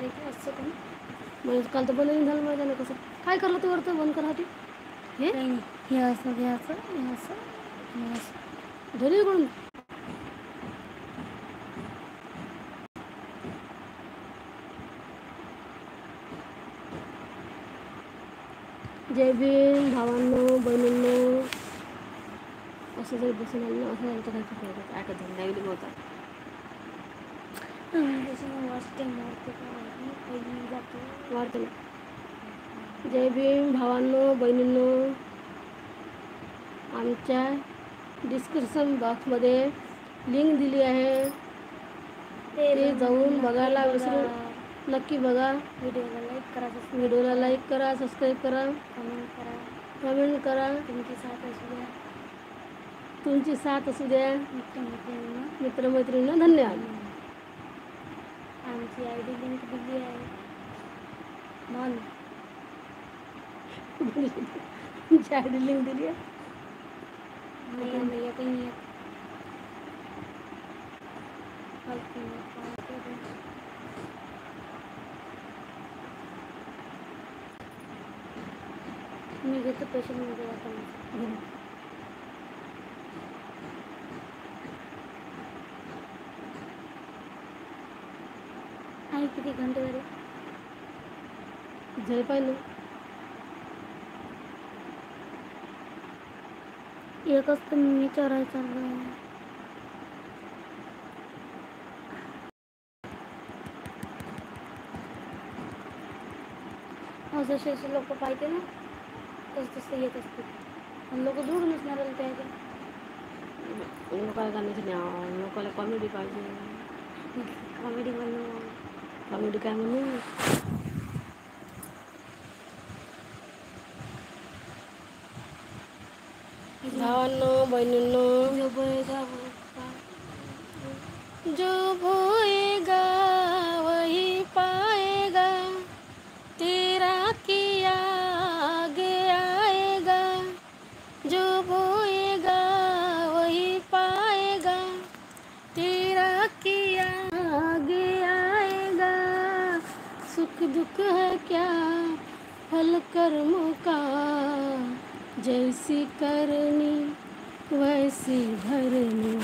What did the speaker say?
की असं पण म्हणजे काल तर बंद नाही झालं माहिती नाही कसं काय करलं तू वरतं बंद करा हे काही नाही. हे असं घ्यायचं, हे असं, हे असं धरी कोण जय भीम भावांनो बहिणींनो. असं जरी बसून आलं ना असं झालं तर काही फायदा काय करत नाही होता वाजते मारते पहिली जातो वाढते ना. जय भीम भावांनो बहिणींनो. आमच्या डिस्क्रिप्शन बॉक्समध्ये लिंक दिली आहे, ते जाऊन बघायला विसरू नक्की बघा. व्हिडिओला लाईक करा, व्हिडिओला लाईक करा, सबस्क्राईब करा, कमेंट करा, कमेंट करा. तुमची साथ असू द्या, तुमची साथ असू द्या. मित्रमैत्रिणींना धन्यवाद. आमची आय डी लिंक दिली आहे मन तुमची आय डी लिंक दिली आहे नाही काही नाही मी घेतो पेशंटमध्ये आता आणि किती घंटे झाले झाले पाहिजे एकच तर मी विचारायचं जसे जसे लोक पाहिजे ना तसं तसं येत असते पण लोक जोडून असणार त्याच्या लोकांना गाण्याचं नाव लोकांना कॉमेडी पाहिजे. कॉमेडी म्हणून कॉमेडी काय म्हणून भावांनो बहिणींनो. जो बोएगा वही पाएगा, तेरा किया आगे आएगा. जो बोएगा वही पाएगा, तेरा किया आगे आएगा. सुख दुख है क्या फल कर्मों का, जैसी करनी वैसी भरनी.